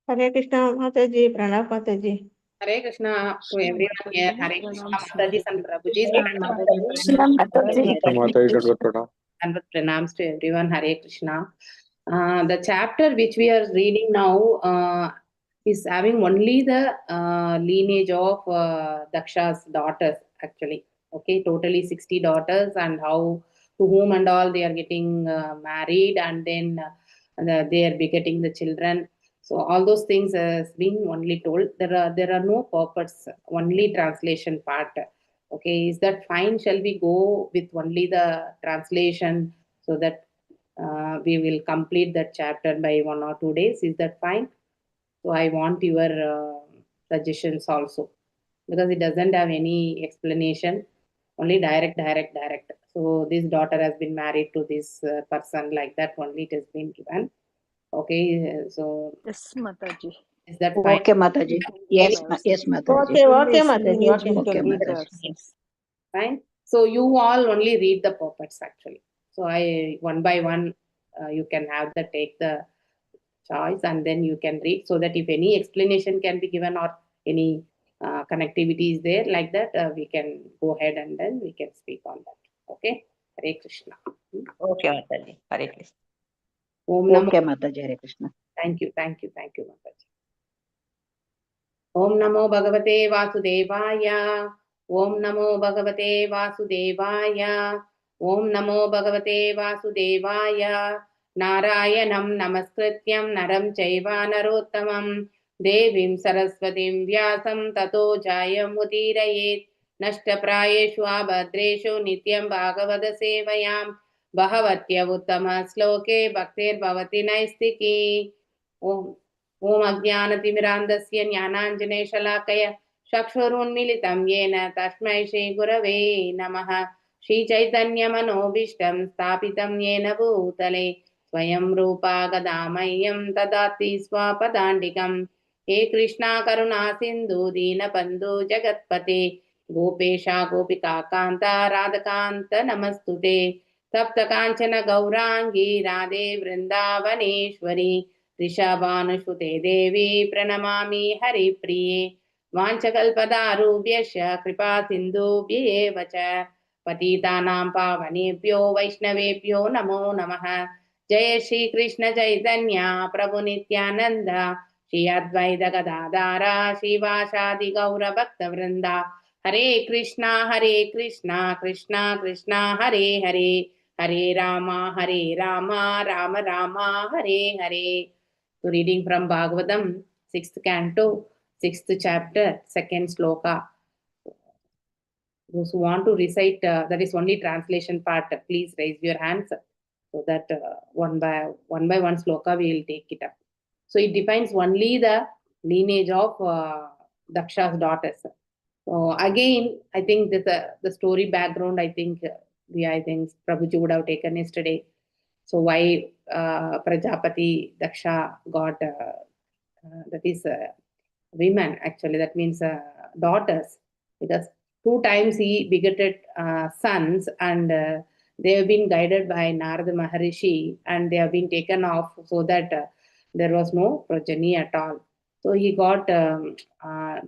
Hare Krishna Mataji, Pranam Mataji. Hare Krishna to everyone here. Hare Krishna Mataji and Prabhuji. And with pranams to everyone. Hare Krishna. The chapter which we are reading now is having only the lineage of Daksha's daughters actually. Okay, totally 60 daughters and how to whom and all they are getting married, and then they are begetting the children. So all those things has been only told. There are no purports, only translation part. Okay, is that fine? Shall we go with only the translation so that we will complete that chapter by 1 or 2 days? Is that fine? So I want your suggestions also, because it doesn't have any explanation, only direct. So this daughter has been married to this person, like that only it has been given. Okay, so yes, Mataji. Is that fine? Okay, Mataji. Yes, yes, Mataji. Okay, Mataji. Okay, Mataji. Fine. So you all only read the purports actually. So I one by one you can have the take the choice and then you can read, so that if any explanation can be given or any connectivity is there like that, we can go ahead and then we can speak on that. Okay. Hare Krishna. Okay, Mataji. Hare Krishna. Om Namo. Okay, Mataji. Hare Krishna. Thank you, Mataji. Om Namo Bhagavate Vasudevaya. Om Namo Bhagavate Vasudevaya. Om Namo Bhagavate Vasudevaya. Narayanam Namaskrityam Naram Chaiva Narottamam Devim Saraswatim Vyasam Tato Jayam Udirayet Nashtaprayeshu Abhadreshu Nityam Bhagavada Sevayam Bhavatya Uttama Sloke Bhaktir Bhavati Naistiki. Om अज्ञानतिमिरान्धस्य ज्ञानाञ्जनेशलाकया चक्षुरुन्मीलितं येन तस्मै श्रीगुरवे नमः। श्रीचैतन्यमनोभीष्टं स्थापितं येन भूतले स्वयं रूपा गदामह्यं ददाति स्वपदान्तिकं। हे कृष्णा करुणा सिन्धु दीनबन्धु जगत्पते गोपेशा गोपिका कान्ता राधकान्त नमस्तुते। तप्त काञ्चन गौराङ्गी राधे वृन्दावनेश्वरी ऋषभानुसुते देवी प्रणमामि हरिप्रिये। वाञ्छकल्पदारुभ्यश्च कृपा सिन्धुभ्येव च पतितानां पावनेभ्यो वैष्णवेभ्यो नमो नमः। जय श्री कृष्ण चैतन्य प्रभु नित्यानंद श्री अद्वैत गदाधर श्रीवासादि गौर भक्त वृंदा। हरे Krishna Krishna Krishna Hare Hare Hare Ram Ram Ram Hare Hare. So reading from Bhagavadam, 6th canto, 6th chapter, 2nd sloka. Those who want to recite, that is only translation part, please raise your hands so that one by one sloka we will take it up. So it defines only the lineage of Daksha's daughters. So again, I think the story background, I think Prabhuji would have taken yesterday. So why Prajapati Daksha got that is women actually, that means daughters, because 2 times he begetted sons, and they have been guided by Narada Maharishi and they have been taken off, so that there was no progeny at all. So he got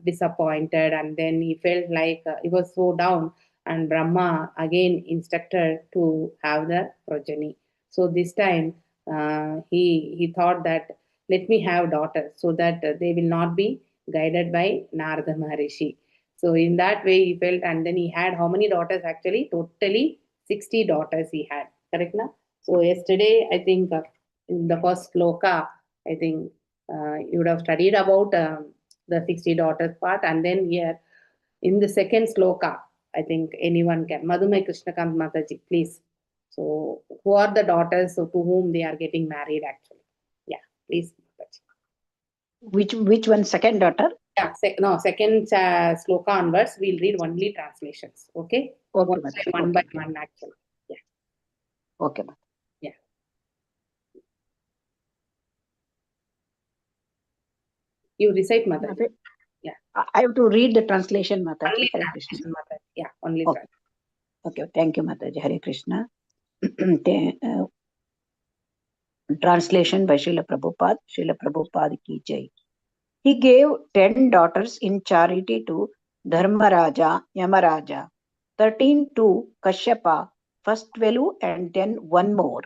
disappointed, and then he felt like he was so down, and Brahma again instructed to have the progeny. So this time he thought that let me have daughters so that they will not be guided by Narada Maharishi. So in that way he felt, and then he had how many daughters actually? Totally 60 daughters he had. Correct na? So yesterday I think in the first sloka, I think you would have studied about the 60 daughters part, and then here in the second sloka, I think anyone can. Madhumay Krishnakant Mataji, please. So who are the daughters to whom they are getting married actually? Yeah, please. Which one? Second daughter? Yeah, second sloka onwards, we'll read only translations. Okay? Okay, one by one actually. Yeah. Okay. Yeah. You recite, Mataji. Yeah. I have to read the translation, Mataji. Only translation, Mataji. Yeah, only translation. Okay, thank you, Mataji. Hare Krishna. Translation by Srila Prabhupada. Srila Prabhupada ki jai. He gave 10 daughters in charity to Dharmaraja, Yamaraja, 13 to Kashyapa, first 12 and then one more,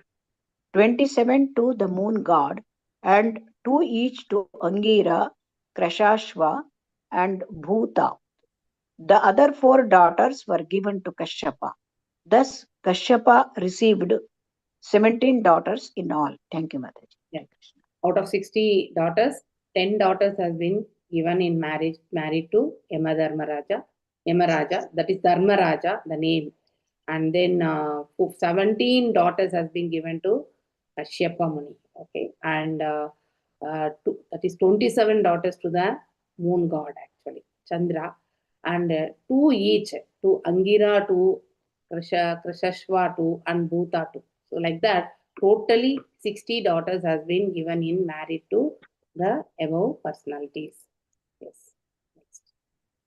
27 to the moon god, and 2 each to Angira, Krashashva, and Bhuta. The other 4 daughters were given to Kashyapa. Thus, Kashyapa received 17 daughters in all. Thank you, Mataji. Yeah. Out of 60 daughters, 10 daughters has been given in marriage, married to Yamaraja, that is Dharmaraja, the name. And then 17 daughters has been given to Kashyapa Muni. Okay. And that is 27 daughters to the moon god, actually, Chandra. And 2 each to Angira, to Krashashva, to and Bhuta, to. So like that, totally 60 daughters has been given in married to the above personalities. Yes. Next.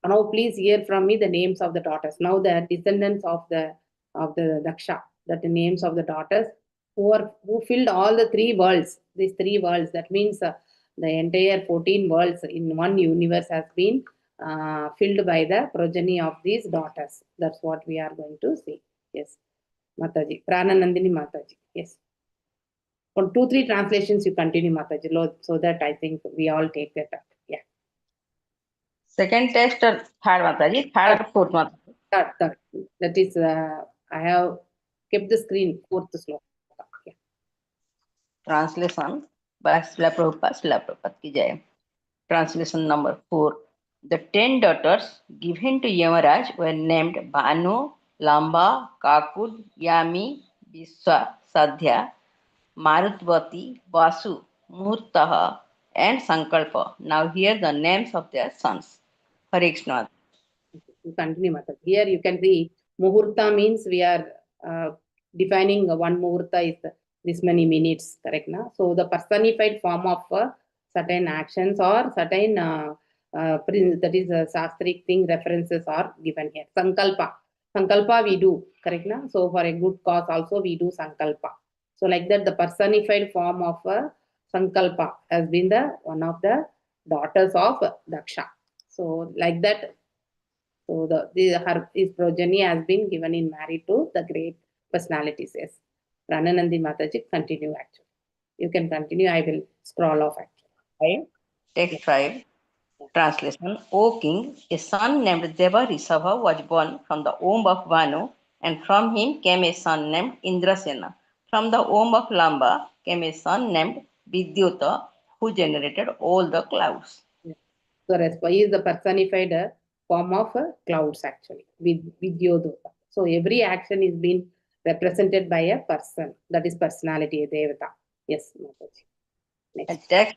Now please hear from me the names of the daughters. Now the descendants of the Daksha, that the names of the daughters who filled all the 3 worlds. These 3 worlds. That means the entire 14 worlds in one universe has been filled by the progeny of these daughters. That's what we are going to see. Yes. Mataji. Prananandini Mataji. Yes. On 2-3 translations, you continue, Mataji, so that I think we all take that up. Yeah. Second text or third, Mataji? Third or fourth, Mataji? Third. That is, I have kept the screen, 4th sloka. Yeah. Translation by Srila Prabhupada ki jai. Translation number 4. The 10 daughters given to Yamaraj were named Bhanu, Lamba, Kakud, Yami, Viswa, Sadhya, Marutvati, Vasu, Murtaha, and Sankalpa. Now here the names of their sons. Hare Krishna. You continue, Mataji. Here you can see Muhurta means we are defining one Muhurta is this many minutes, correct? Na? So the personified form of certain actions or certain that is a Shastric thing references are given here. Sankalpa we do, correct? Na? So for a good cause also we do Sankalpa. So like that the personified form of Sankalpa has been the one of the daughters of Daksha. So like that, so his progeny has been given in marriage to the great personalities. Yes. Prananandi Mataji, continue actually. You can continue. I will scroll off actually. Text 5. Translation. O king, a son named Deva Rishabha was born from the womb of Vanu, and from him came a son named Indrasena. From the womb of Lamba came a son named Vidyuta, who generated all the clouds. So he is the personified form of clouds actually, with Vidyodota. So every action is being represented by a person, that is personality, a Devata. Yes, Mataji. Next. And text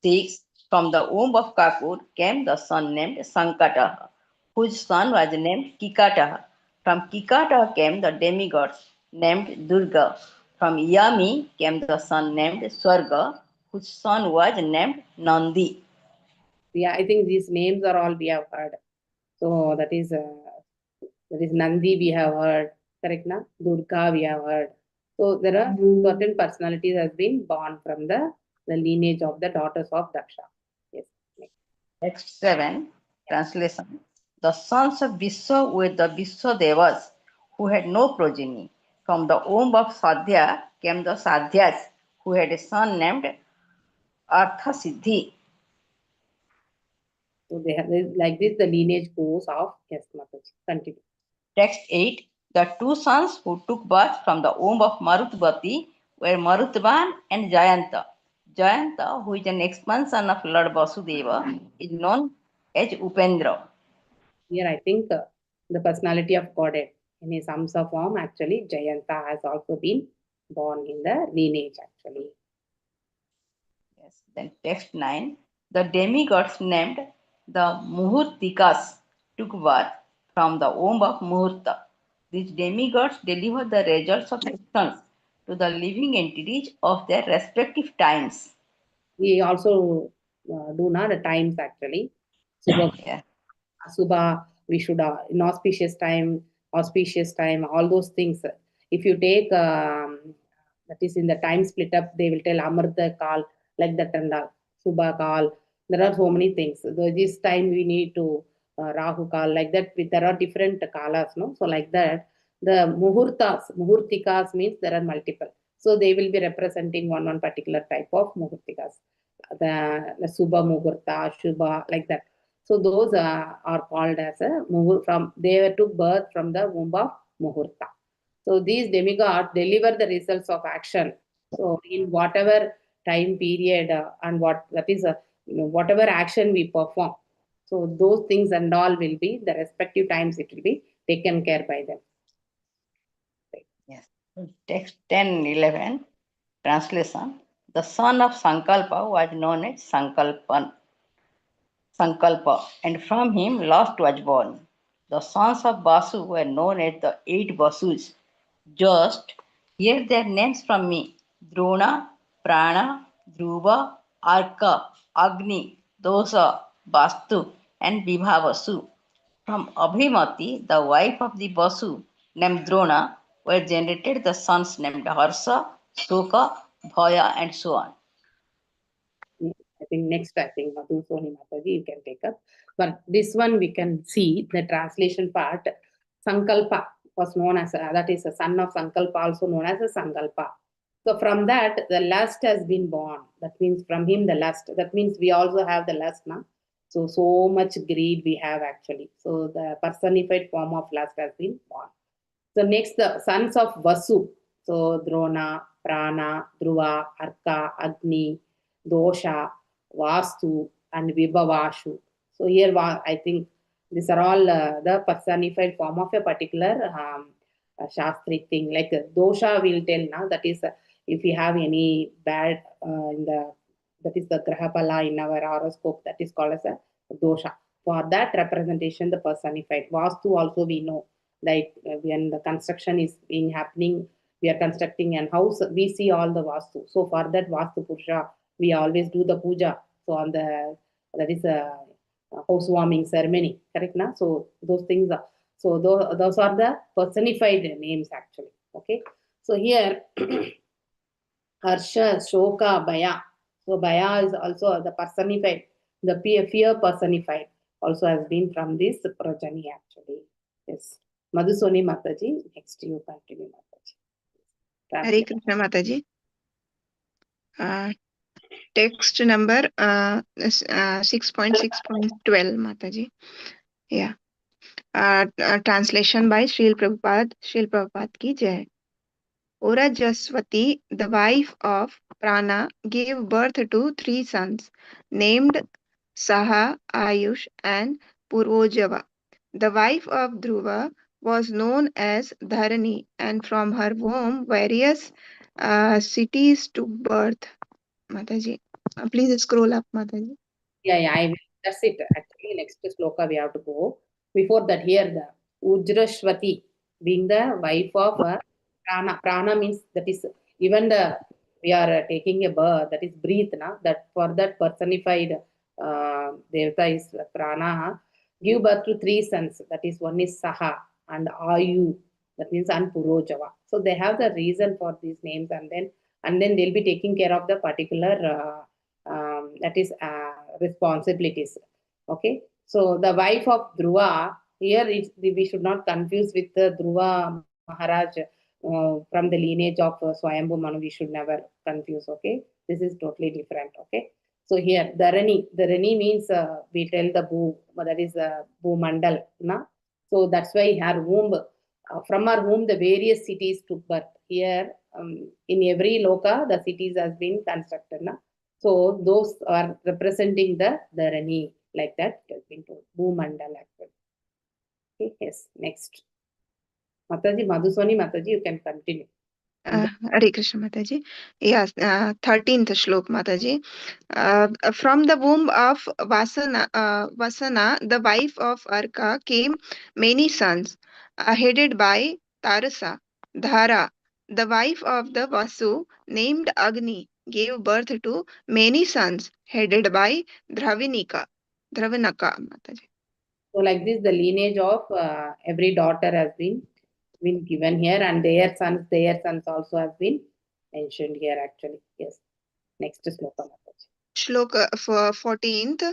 6. From the womb of Kakur came the son named Sankataha, whose son was named Kikataha. From Kikataha came the demigods named Durga. From Yami came the son named Swarga, whose son was named Nandi. Yeah, I think these names are all we have heard. So that is Nandi we have heard, correct na? Durga we have heard. So there are certain personalities has been born from the lineage of the daughters of Daksha. Yes. Text 7. Translation. The sons of Vishwa were the Vishwa Devas, who had no progeny. From the womb of Sadhya came the Sadhyas, who had a son named Artha Siddhi. So they have like this, the lineage goes of. Yes, Mataji. Continue. Text 8. The 2 sons who took birth from the womb of Marutvati were Marutvan and Jayanta. Jayanta, who is an expansion of Lord Vasudeva, is known as Upendra. Here I think the personality of Godhead in his Amsa form, actually Jayanta has also been born in the lineage actually. Yes. Then text 9. The demigods named the Muhurtikas took birth from the womb of Muhurta. These demigods deliver the results of actions to the living entities of their respective times. We also do not the times actually. Subha, Yeah. Subha, Vishuddha, inauspicious time, auspicious time, all those things. If you take that is in the time split up, they will tell Amrita Kal, like that and all. Subha Kal, There are so many things. This time we need to Rahu Kal, like that. There are different kalas, no? So like that, the muhurtikas means there are multiple. So they will be representing one particular type of muhurtikas. The Subha Muhurta, Shubha, like that. So those are called as a muhur from, they took birth from the womb of Muhurta. So these demigods deliver the results of action. So in whatever time period and whatever action we perform. So those things and all will be the respective times, it will be taken care by them. Yes. Text 10:11 translation. The son of Sankalpa was known as Sankalpa, and from him lust was born. The sons of Basu were known as the 8 Basus. Just hear their names from me: Drona, Prana, Dhruva, Arka, Agni, Dosa, Bastu, and Vibhavasu. From Abhimati, the wife of the Basu, named Drona, were generated the sons named Harsha, Soka, Bhaya, and so on. I think Madhusoni Mataji, you can take up. But this one we can see the translation part. Sankalpa was known as that is a son of Sankalpa, also known as a Sankalpa. So from that, the lust has been born. That means from him the lust. That means we also have the lust now. So much greed we have actually. So the personified form of lust has been born. So next, the sons of Vasu. So Drona, Prana, Dhruva, Arka, Agni, Dosha, Vastu, and Vibhavashu. So here I think these are all the personified form of a particular Shastric thing. Like Dosha will tell now, that is if we have any bad that is the Grahapala in our horoscope, that is called as a Dosha. For that representation, the personified. Vastu also we know, like when the construction is being happening, we are constructing an house, we see all the Vastu. So for that Vastu Purusha, we always do the puja. So on the, that is a housewarming ceremony, correct na? So those things are, so those are the personified names actually. Okay. So here Harsha, Shoka, Bhaya. So Bhaya is also the personified, the fear personified also has been from this progeny actually. Yes. Madhusoni Mataji, next you continue Mataji. Hare Krishna Mataji. Text number 6.6.12 Mataji. Yeah. Translation by Srila Prabhupada ki jai. Ora Jaswati, the wife of Prana, gave birth to 3 sons named Saha, Ayush, and Purvojava. The wife of Dhruva was known as Dharani, and from her womb various cities took birth. Mataji, please scroll up, Mataji. Yeah, I will. That's it. Actually, next sloka we have to go. Before that, here the Ujrashwati, being the wife of Prana. Prana means that is even we are taking a birth, that is breathe, na? That for that personified Devata is Prana. Give birth to 3 sons. That is, one is Saha and Ayu. That means and Purojava. So they have the reason for these names, and then they'll be taking care of the particular that is responsibilities. Okay. So the wife of Dhruva, here we should not confuse with the Dhruva Maharaj from the lineage of Swayambhu Manu. We should never confuse. Okay. This is totally different. Okay. So here Dharani means we tell the Bhu, that is Bhu Mandal. Na? So that's why her womb, from her womb the various cities took birth. Here in every loka the cities has been constructed. Na? So those are representing the Dharani, like that it has been told. Bhu Mandal actually. Okay, yes, next. Mataji, Madhusoni Mataji, you can continue. Hare Krishna Mataji. Yes, 13th shlok Mataji. From the womb of Vasana, the wife of Arka, came many sons, headed by Tarasa. Dhara, the wife of the Vasu, named Agni, gave birth to many sons, headed by Dravinaka Mataji. So like this, the lineage of every daughter has been given here, and their sons also have been mentioned here actually. Yes. Next sloka Mataji. Shloka for 14th.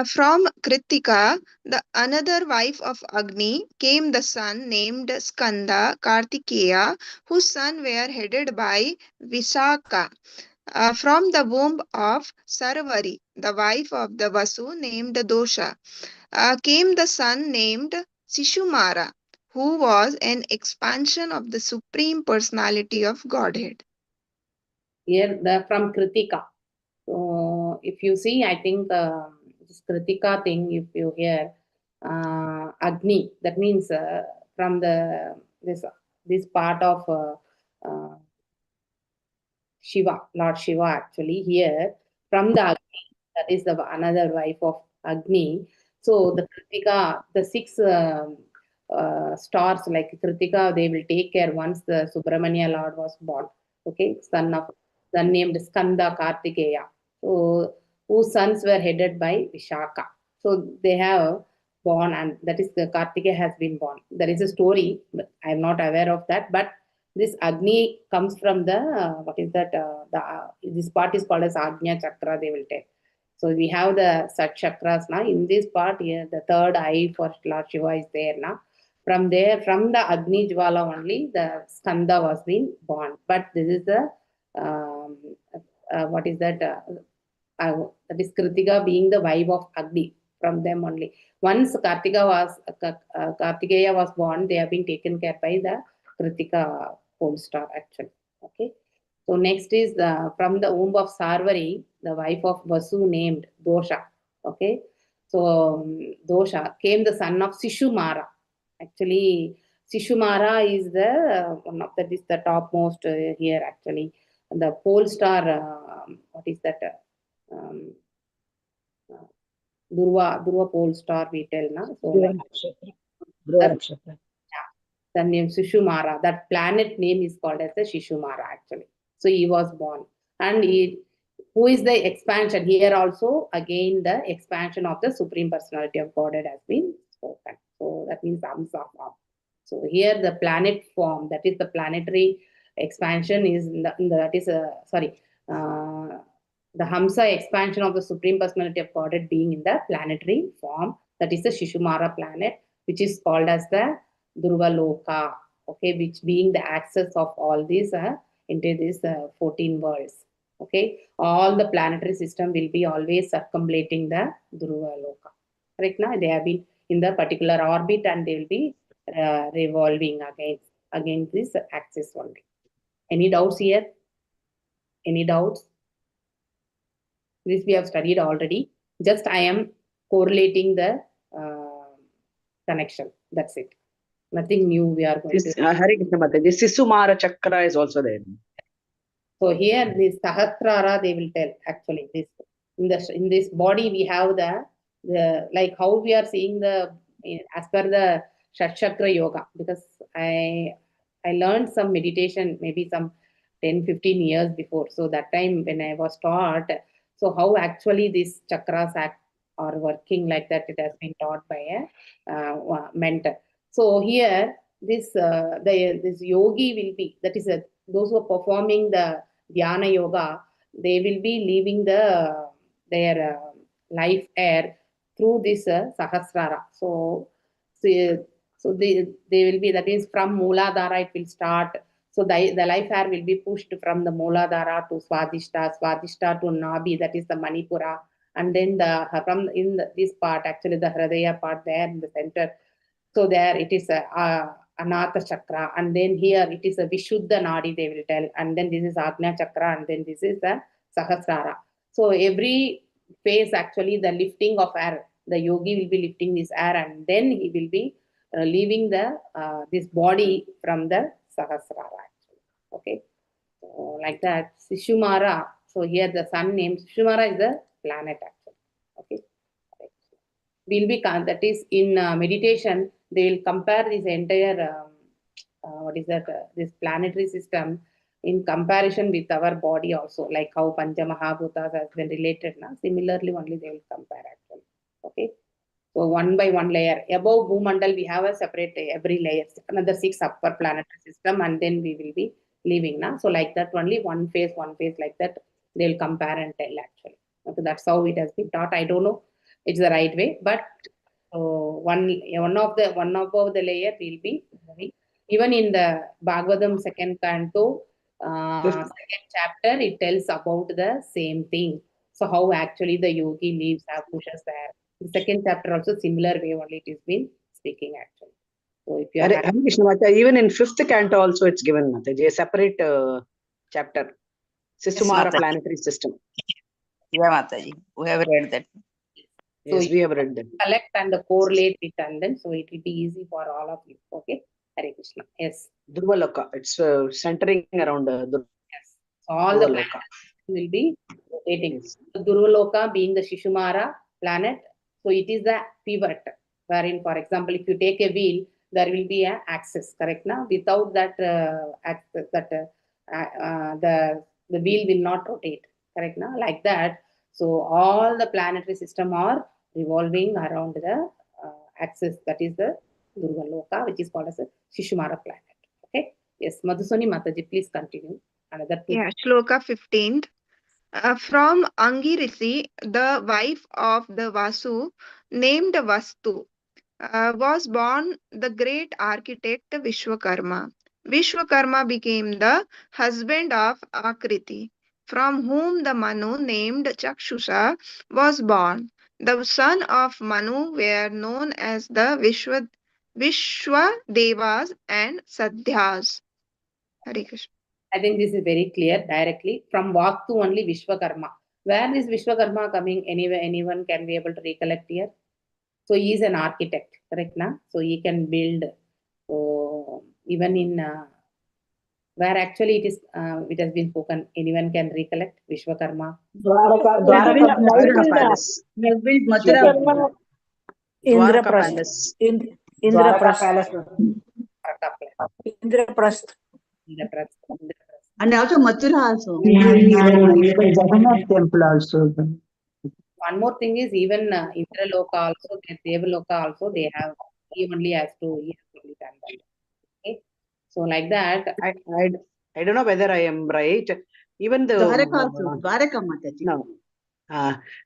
From Kritika, the another wife of Agni, came the son named Skanda Kartikeya, whose sons were headed by Visakha. From the womb of Sarvari, the wife of the Vasu named Dosha, came the son named Sishumara, who was an expansion of the Supreme Personality of Godhead. Here, from Kritika. So, if you see, I think this Kritika thing, if you hear Agni, that means from this part of Shiva, Lord Shiva, actually here from the Agni, that is the another wife of Agni. So the Kritika, the six stars like Kritika, they will take care once the Subramanya Lord was born. Okay, son named Skanda Kartikeya. So whose sons were headed by Vishaka. So they have born, and that is the Kartikeya has been born. There is a story, but I am not aware of that. But this Agni comes from the what is that? This part is called as Agnya Chakra. They will take. So we have the Sat chakras now. In this part here, the third eye for Lord Shiva is there now. From there, from the Agni Jwala only, the Skanda was being born. But this is the what is that? That is Kritika being the wife of Agni. From them only. Once Kartikeya was born, they have been taken care by the Kritika pole star actually. Okay. So next is from the womb of Sarvari, the wife of Vasu named Dosha. Okay. So Dosha came the son of Sishumara. Actually, Sishumara is the one of that is the topmost here actually. The pole star, what is that? Dhruva pole star we tell now. So the name Shishumara, that planet name is called as the Shishumara actually. So he was born. And who is the expansion? Here also, again, the expansion of the Supreme Personality of Godhead has been spoken. So that means Amsa form. So here the planet form, that is the planetary expansion is, the Hamsa expansion of the Supreme Personality of Godhead being in the planetary form, that is the Shishumara planet, which is called as the Dhruva okay, which being the axis of all these into these 14 worlds. Okay, all the planetary system will be always circumambulating the Dhruva Loka. Correct now? They have been in the particular orbit and they will be revolving against this axis only. Any doubts here? Any doubts? This we have studied already. Just I am correlating the connection. That's it. Nothing new we are going to. Hare Krishna Mataji, Sisumara Chakra is also there. So here this Sahasrara they will tell actually this in this body we have the like how we are seeing the as per the Shat Chakra Yoga, because I learned some meditation maybe some 10-15 years before. So that time when I was taught, so how actually these chakras are working like that, it has been taught by a mentor. So here this this yogi will be, that is those who are performing the dhyana yoga, they will be leaving their life air through this Sahasrara. So they will be, that is from Mooladhara it will start. So the life air will be pushed from the Mooladhara to Swadhishta to Nabi, that is the Manipura, and then this part actually the Hridaya part there in the center. So there it is a Anata Chakra, and then here it is a Vishuddha Nadi they will tell, and then this is Agnya Chakra, and then this is the Sahasrara. So every phase actually the lifting of air, the yogi will be lifting this air, and then he will be leaving this body from the Sahasrara actually. Okay, so like that Sishumara. So here the sun name Sishumara is the planet actually. Okay, will be that is in meditation they will compare this entire what is that this planetary system in comparison with our body also, like how Pancha Mahabhutas has been related now. Similarly only they will compare actually. Okay, so one by one layer above Bhumandal we have a separate every layer, another 6 upper planetary system, and then we will be leaving now. So like that only one phase like that they will compare and tell actually. Okay, that's how it has been taught. I don't know it's the right way, but one of the layer will be even in the Bhagavadam second canto, second chapter, it tells about the same thing. So how actually the yogi lives, have pushas there. The second chapter also similar way only it is been speaking actually. So if you are Hare Krishna Mataji, even in 5th canto also it's given, Mataji, a separate chapter. Sisumara Mataji. planetary system. Yeah, Mataji. We have read that. Yes, so we have read that. Collect and correlate it, and then so it will be easy for all of you. Okay, Hare Krishna. Yes. Dhruva It's centering around Yes. So all the planets will be rotating. Yes. Dhruva being the Shishumara planet, so it is the pivot. Wherein, for example, if you take a wheel, there will be an axis. Correct now. Without that axis, the wheel will not rotate. Correct now. Like that. So all the planetary system are revolving around the axis. That is the Dhruva which is called as a Shishumara planet. Okay. Yes, Madhusoni Mataji, please continue. Another two. Yeah, Shloka 15th. From Angirisi, the wife of the Vasu, named Vastu, was born the great architect Vishwakarma. Vishwakarma became the husband of Akriti, from whom the Manu named Chakshusha was born. The son of Manu were known as the Vishwadevas and Sadhyas. Hare Krishna. I think this is very clear directly from Vaktu only Vishwakarma. Where is Vishwakarma coming? Anywhere, anyone can be able to recollect here. So he is an architect, correct? Na? So he can build. So even in where actually it has been spoken, anyone can recollect Vishwakarma. Dwaraka Palace. We have built Mathura. Vishwakarma, Dwaraka Indraprasth. Palace. Indraprasth. Indraprasth. And also Mathura also. Jagannath temple also. One more thing is even Indraloka also, Devaloka also, they have, he only has to done that. Okay. So like that. I don't know whether I am right. Even the Dwaraka also. Dwaraka Mataji. No.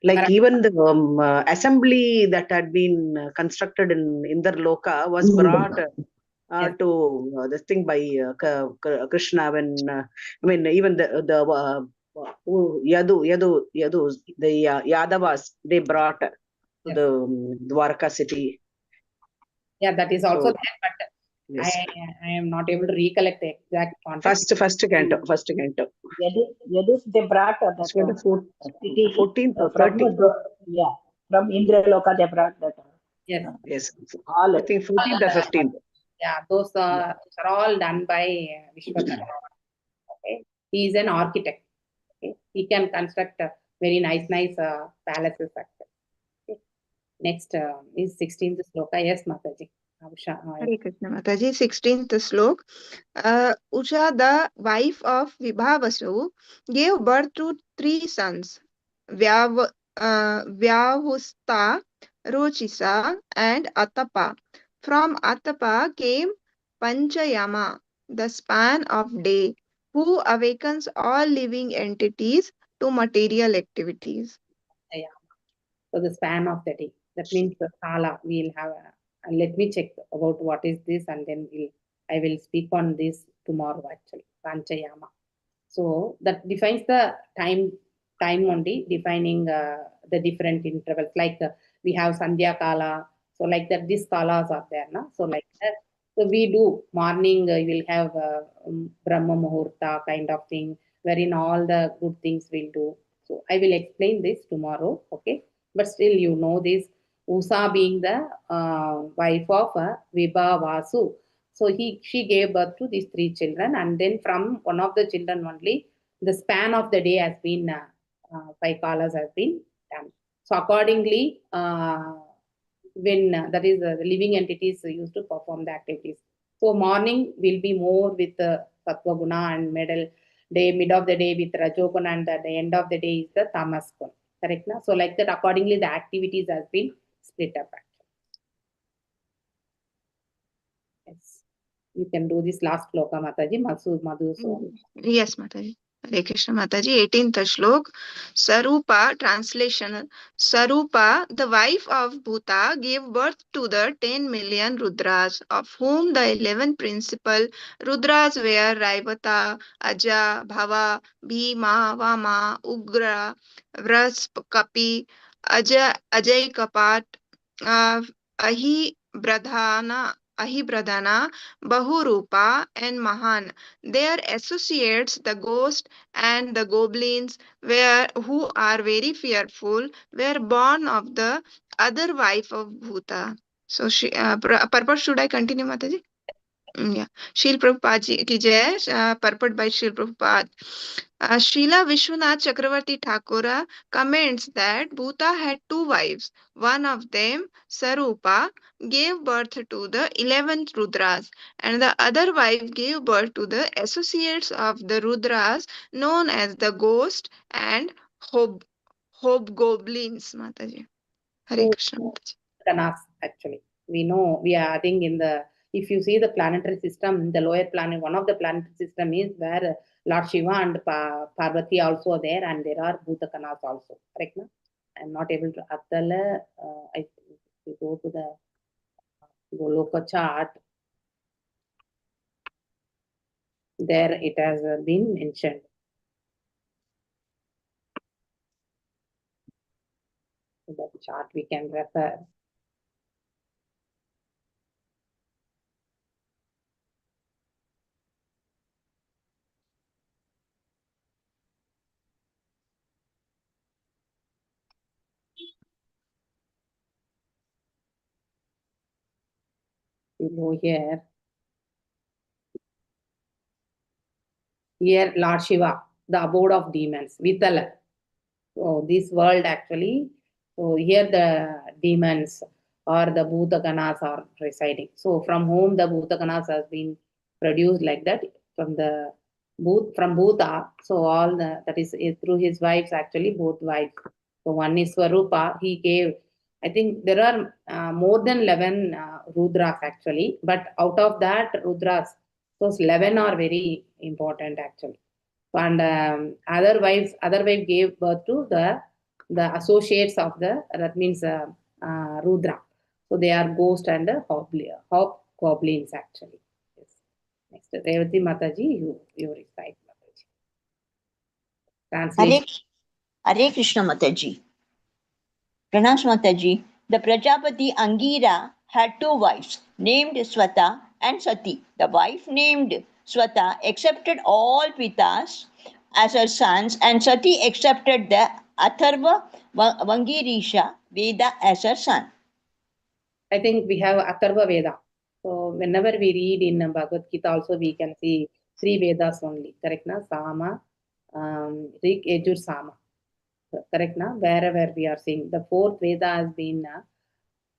Like even the assembly that had been constructed in Indraloka was brought to this thing by Krishna when I mean even the Yadu the Yadavas they brought to the Dwaraka city. Yeah, that is also So, there, but yes. I am not able to recollect the exact context. First canto. Yadus they brought that city 14th or from 13th. from Indraloka they brought that. Yes. I think 14th or 15th. Yeah, those are all done by Vishwakarma. Okay, he is an architect. Okay, he can construct very nice palaces. Okay. Next is 16th sloka. Yes, Mataji. Hare Krishna Mataji, 16th slok. Usha, the wife of Vibhavasu, gave birth to 3 sons, Vyavusta, Rochisa, and Atapa. From Atapa came Panchayama, the span of day, who awakens all living entities to material activities. Yeah. So the span of the day. That means the kala we'll have. And let me check about what is this, and then I will speak on this tomorrow actually. Panchayama. So that defines the time only, defining the different intervals. Like we have Sandhya Kala. So like that, these kalas are there. Na? So like that. So we do morning, you will have Brahma Muhurta kind of thing, wherein all the good things we'll do. So I will explain this tomorrow. Okay. But still, you know this. Usa being the wife of Vibha Vasu. So she gave birth to these 3 children, and then from one of the children only, the span of the day has been 5 kalas has been done. So accordingly, when that is the living entities used to perform the activities. So morning will be more with Sattva Guna, and mid of the day with Rajoguna, and the end of the day is the Tamas Guna. Correct na? So like that, accordingly the activities has been split up. Yes. You can do this last sloka, Mataji. Madhu. Yes, Mataji. Hare Krishna Mataji. 18th shlok. Sarupa, translation. Sarupa, the wife of Bhuta, gave birth to the 10 million Rudras, of whom the 11 principal Rudras were Raivata, Aja, Bhava, Bhima, Vama, Ugra, Vrasp, Kapi, Ajay Kapat, Ahibradhana, Bahurupa, and Mahan. Their associates, the ghost and the goblins, who are very fearful, were born of the other wife of Bhuta. So, purport should I continue, Mataji? Yeah. Srila Prabhupada ki jai. Purport by Srila Prabhupada. Srila Vishwanath Chakravarti Thakura comments that Bhuta had two wives. One of them, Sarupa, gave birth to the 11 Rudras, and the other wife gave birth to the associates of the Rudras known as the ghost and hobgoblins. Mataji. Hare Krishna Mataji. Kanas, actually. We know, we are adding in the, if you see the planetary system, the lower planet, one of the planetary system is where Lord Shiva and Parvati also are there, and there are Bhutakanas also. Correct? No? I'm not able to Attala. If you go to the Goloka chart, there it has been mentioned. So that chart we can refer. You go here. Here, Lord Shiva, the abode of demons, Vitala. So this world actually, so here the demons or the Bhutaganas are residing. So from whom the Bhutaganas has been produced like that, from the from Bhuta. So all the, that is through his wives actually, both wives. So one is Swarupa, he gave, I think there are more than 11 Rudras actually, but out of that Rudras, those 11 are very important actually. And other wife gave birth to the associates of the, that means Rudra. So they are ghost and hobgoblins actually. Yes. Next, Revati Mataji, you recite Mataji. Translation. Hare Krishna Mataji. Pranam Mataji. The Prajapati Angira had two wives named Swata and Sati. The wife named Swata accepted all Pitas as her sons, and Sati accepted the Atharva Vangirisha Veda as her son. I think we have Atharva Veda. So whenever we read in Bhagavad Gita also we can see 3 Vedas only. Correct na? Sama, Rig, Yajur, Sama. Correct na? Wherever we are seeing. The 4th Veda has been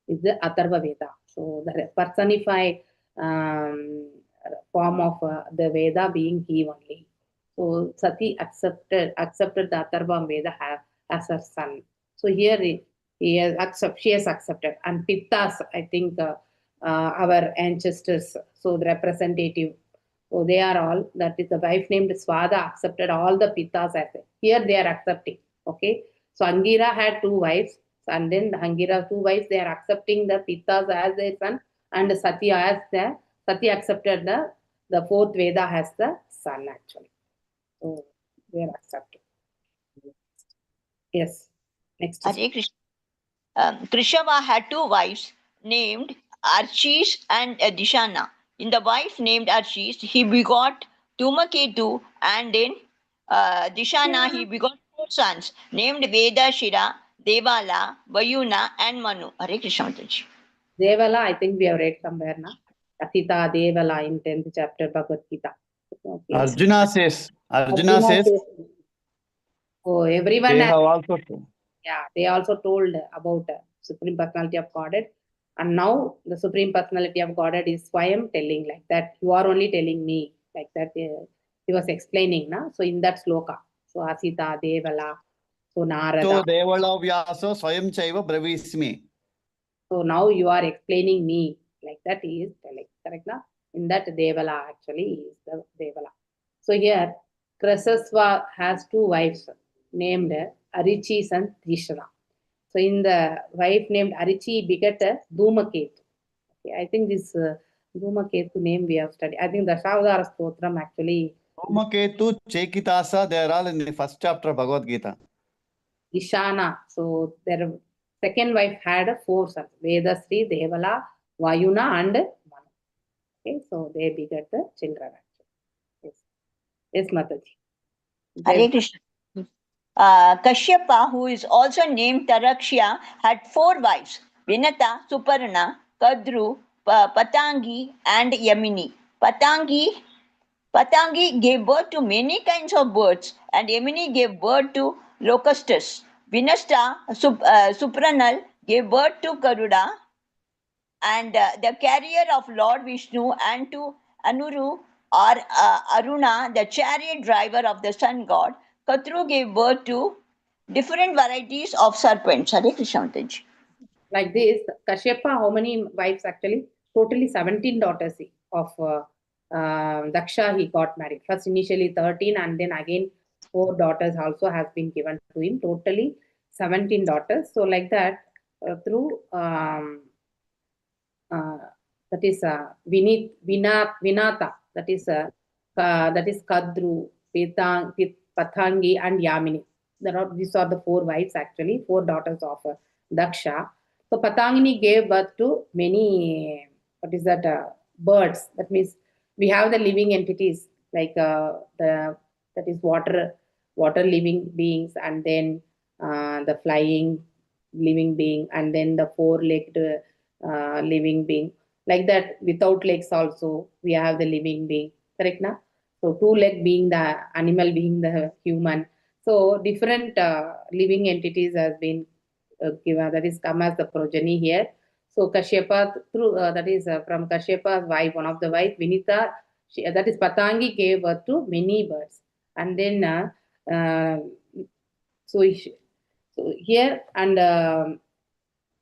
is the Atharva Veda. So the personified form of the Veda being he only. So Sati accepted the Atharva Veda as her son. So here she has accepted. And Pittas, I think our ancestors, so the representative, so they are all, that is the wife named Swada accepted all the Pittas as here they are accepting. Okay. So Angira had 2 wives, and then the Angira 2 wives, they are accepting the Pittas as their son, and Sati accepted the 4th Veda as the son actually. So they are accepted. Yes. Next. Hare Krishna. Krishava had 2 wives named Archis and Dishana. In the wife named Archis, he begot Tumaketu, and in Dishana he begot 4 sons named Veda, Shira, Devala, Vayuna, and Manu. Hare Krishna Mataji. Devala, I think we have read somewhere now. Atita Devala in 10th chapter Bhagavad Gita. Okay. Arjuna says. So everyone they has, have also told. Yeah, they also told about Supreme Personality of Godhead. And now the Supreme Personality of Godhead is Swayam telling like that. You are only telling me like that. He was explaining now. So in that sloka. So Asita, Devala, so Narada. So Devala Vyasa Swayam Chaiva Bravismi. So now you are explaining me like that. He is telling. Correct now? In that Devala actually is the Devala. So here Krasasva has two wives named Arichis and Tishra. So in the wife named Arichi begat a Dhumaketu. Okay, I think this Dhumaketu name we have studied. I think the Dashavadara Stotram actually. Dhumaketu, Chekitasa, they are all in the first chapter of Bhagavad Gita. Ishana. So their second wife had 4 sons: Vedasri, Devala, Vayuna, and Manu. Okay, so they begat the children actually. Yes, yes, Mataji. Hare Krishna. Kashyapa, who is also named Tarakshya, had 4 wives: Vinata, Suparna, Kadru, Patangi, and Yamini. Patangi gave birth to many kinds of birds, and Yamini gave birth to locusts. Vinasta, Supranal, gave birth to Garuda, and the carrier of Lord Vishnu, and to Anuru or Aruna, the chariot driver of the sun god. Katru gave birth to different varieties of serpents. Hare Krishna Mataji. Like this, Kashyapa, how many wives actually? Totally 17 daughters of Daksha he got married. First initially 13 and then again 4 daughters also has been given to him. Totally 17 daughters. So like that, through that is Vinata, that is Kadru, Pathangi, and Yamini. These are the 4 wives actually, 4 daughters of Daksha. So Patangini gave birth to many, birds. That means we have the living entities like that is water living beings, and then the flying living being, and then the 4-legged living being. Like that, without legs also we have the living being. Correct na? So 2-leg being the animal, being the human. So different living entities has been given, that is come as the progeny here. So Kashyapa, through that is from Kashyapa's wife, one of the wife, Vinita, that is Patangi, gave birth to many birds. And then so here and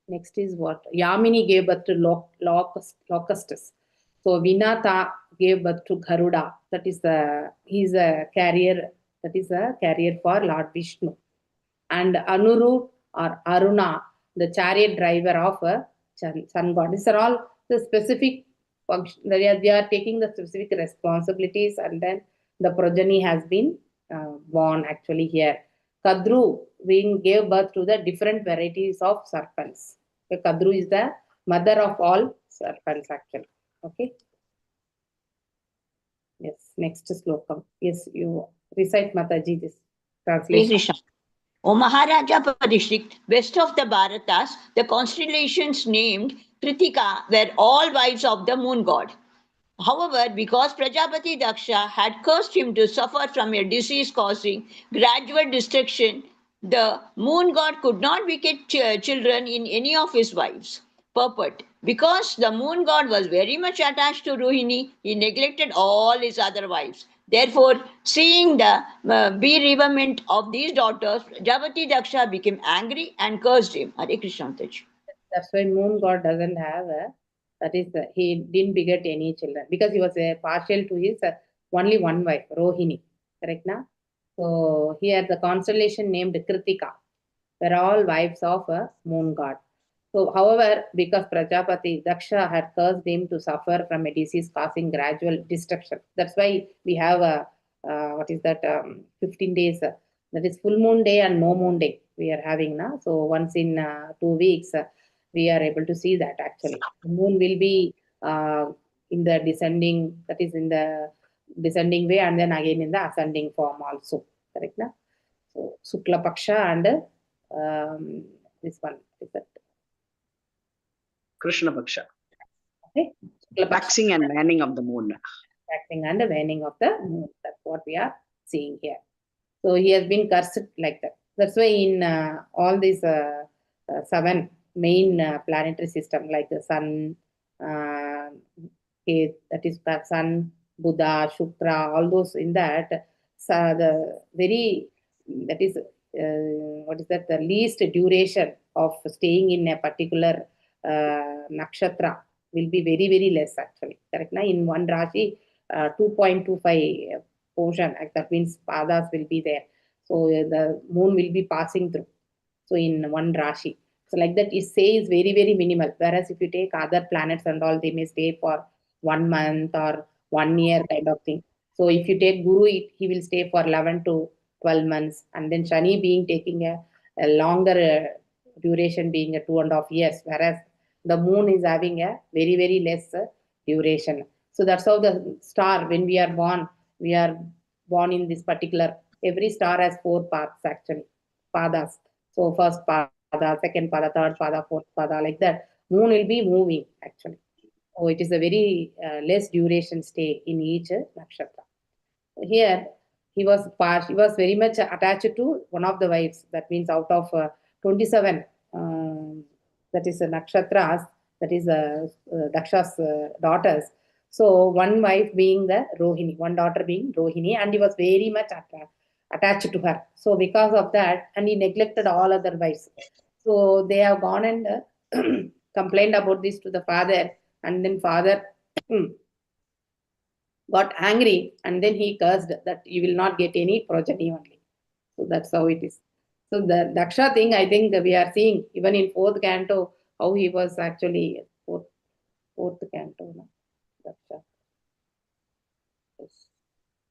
next is what? Yamini gave birth to locusts. So Vinata gave birth to Garuda. That is he's a carrier. That is a carrier for Lord Vishnu. And Anuru or Aruna, the chariot driver of a sun god. These are all the specific function. They are taking the specific responsibilities, and then the progeny has been born actually here. Kadru gave birth to the different varieties of serpents. So Kadru is the mother of all serpents actually. Okay. Yes. Next slokam. Yes, you recite Mataji this translation. O Maharaja Parishik, west of the Bharatas, the constellations named Kritika were all wives of the moon god. However, because Prajapati Daksha had cursed him to suffer from a disease causing gradual destruction, the moon god could not beget children in any of his wives. Purport: because the moon god was very much attached to Rohini, he neglected all his other wives. Therefore, seeing the bereavement of these daughters, Prajapati Daksha became angry and cursed him. Hare Krishna. That's why moon god doesn't have he didn't beget any children, because he was partial to his only one wife, Rohini. Correct na? So here the constellation named Kritika were all wives of a moon god. So however, because Prajapati Daksha had cursed him to suffer from a disease causing gradual destruction. That's why we have 15 days. That is full moon day and no moon day we are having now. So once in 2 weeks, we are able to see that actually. The moon will be in the descending, that is in the descending way, and then again in the ascending form also. Correct na? So Sukla Paksha and this one is that Krishna Paksha. Okay. Waxing and waning of the moon. Waxing and waning of the moon. That's what we are seeing here. So he has been cursed like that. That's why in all these 7 main planetary system, like the sun, that is the sun, Buddha, Shukra, all those in that, the very, that is the least duration of staying in a particular nakshatra will be very, very less actually. Correct na? In one Rashi, 2.25 portion, that means padas will be there. So the moon will be passing through. So in one Rashi. So like that, it says very, very minimal. Whereas if you take other planets and all, they may stay for 1 month or 1 year kind of thing. So if you take Guru, he will stay for 11 to 12 months. And then Shani being taking a longer duration, being a 2.5 years. Whereas the moon is having a very, very less duration. So that's how the star, when we are born in this particular, every star has 4 paths actually, padas. So first pada, second pada, third pada, fourth pada, like that. Moon will be moving actually. So it is a very less duration stay in each nakshatra. Here he was very much attached to one of the wives. That means out of 27, that is nakshatras, that is Daksha's daughters. So one wife being the Rohini, one daughter being Rohini, and he was very much attached to her. So because of that, and he neglected all other wives. So they have gone and complained about this to the father, and then father got angry, and then he cursed that you will not get any progeny only. So that's how it is. So the Daksha thing, I think we are seeing even in 4th canto, how he was actually fourth canto. No? Daksha. Yes.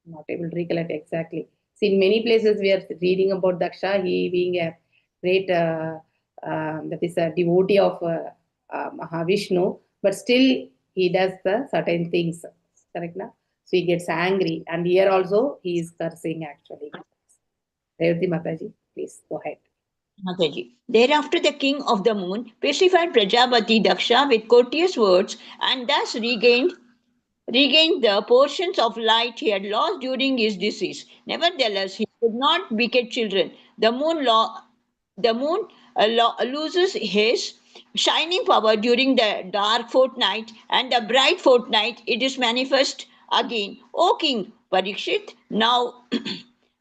Not able to recollect exactly. See, in many places we are reading about Daksha, he being a great, that is a devotee of Mahavishnu, but still he does the certain things, correct? Na? So he gets angry, and here also he is cursing actually. Revati Mataji, please go ahead. Mataji. Thereafter, the king of the moon pacified Prajapati Daksha with courteous words and thus regained the portions of light he had lost during his disease. Nevertheless, he could not beget children. The moon loses his shining power during the dark fortnight, and the bright fortnight it is manifest again. O King Parikshit, now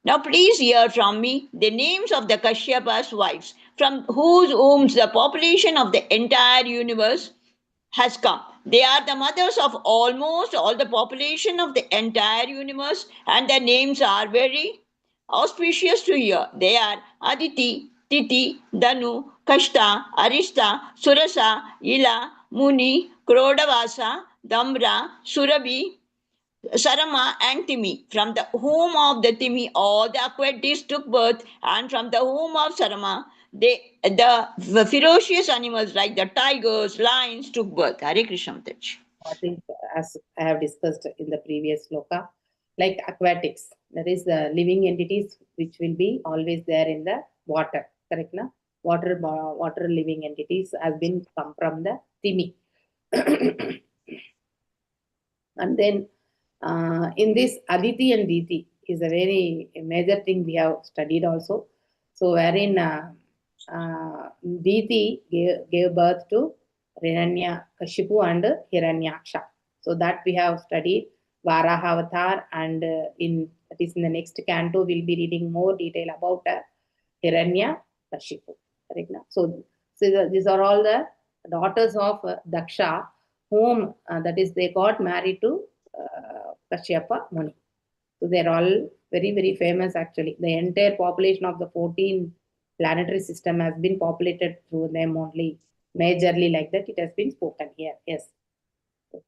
now please hear from me the names of the Kashyapa's wives, from whose wombs the population of the entire universe has come. They are the mothers of almost all the population of the entire universe, and their names are very auspicious to hear. They are Aditi, Titi, Danu, Kashta, Arista, Surasa, Ila, Muni, Krodavasa, Damra, Surabhi, Sarama, and Timi. From the womb of the Timi, all the aquatics took birth, and from the womb of Sarama, the ferocious animals like the tigers, lions took birth. Hare Krishna Mataji. I think, as I have discussed in the previous sloka, like aquatics, that is the living entities which will be always there in the water, correct? Na? Water living entities has been come from the Timi. And then in this Aditi and Diti is a very major thing we have studied also. So wherein Diti gave birth to Hiranya Kashipu and Hiranyaksha. So that we have studied Varaha Avatar, and in the next canto we'll be reading more detail about Hiranya Kashipu. So these are all the daughters of Daksha, whom that is they got married to Kashyapa Muni. So they're all very, very famous actually. The entire population of the 14 planetary system has been populated through them only. Majorly like that, it has been spoken here. Yes.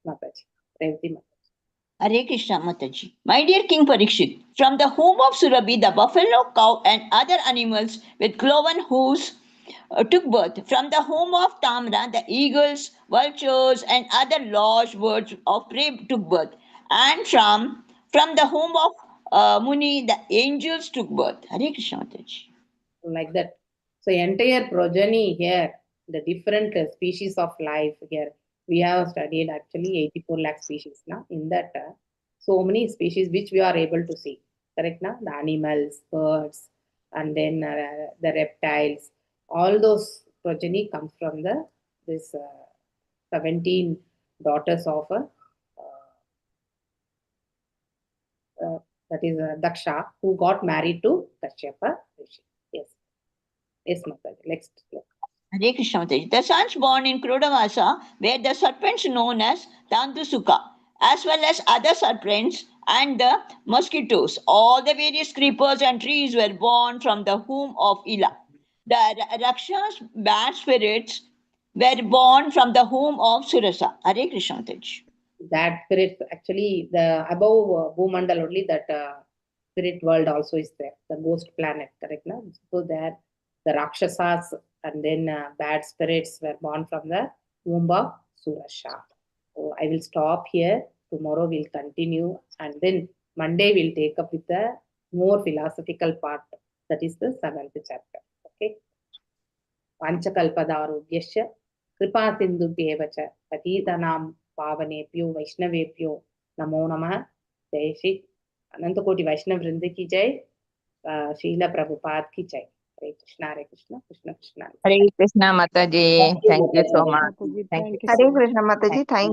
Mataji. Revati Mataji. Hare Krishna Mataji. My dear King Parikshit, from the home of Surabhi, the buffalo, cow, and other animals with cloven hooves took birth. From the home of Tamra, the eagles, vultures, and other large birds of prey took birth. And from the home of Muni, the angels took birth. Hare Krishna Mataji. Like that. So entire progeny here, the different species of life here, we have studied actually 84 lakh species now. In that, so many species which we are able to see, correct now? The animals, birds, and then the reptiles, all those progeny comes from this 17 daughters of that is Daksha, who got married to Kashyapa Rishi. Yes. Yes, Mataji. Next. Hare Krishna Mataji. The sons born in Krodavasa were the serpents known as Dandusuka, as well as other serpents and the mosquitoes. All the various creepers and trees were born from the womb of Ila. The Rakshas, bad spirits, were born from the womb of Surasa. Hare Krishna Mataji. That spirit, actually, the above Bhumandal only, that spirit world also is there, the ghost planet, correct? Na? So there, the Rakshasas and then bad spirits were born from the womb of Surasha. So I will stop here. Tomorrow we'll continue, and then Monday we'll take up with the more philosophical part. That is the 7th chapter. Okay. Panchakalpadarogyasya kripa sindubhyeva cha patitanam पावनेभ्यो वैष्णवेभ्यो नमो नमः। जय श्री अनंत कोटि वैष्णव वृंद की जय, शीला प्रभुपाद की जय। हरे Krishna Krishna Krishna. Hare Krishna Mataji. Thank you so much. Hare Krishna Mataji. Thank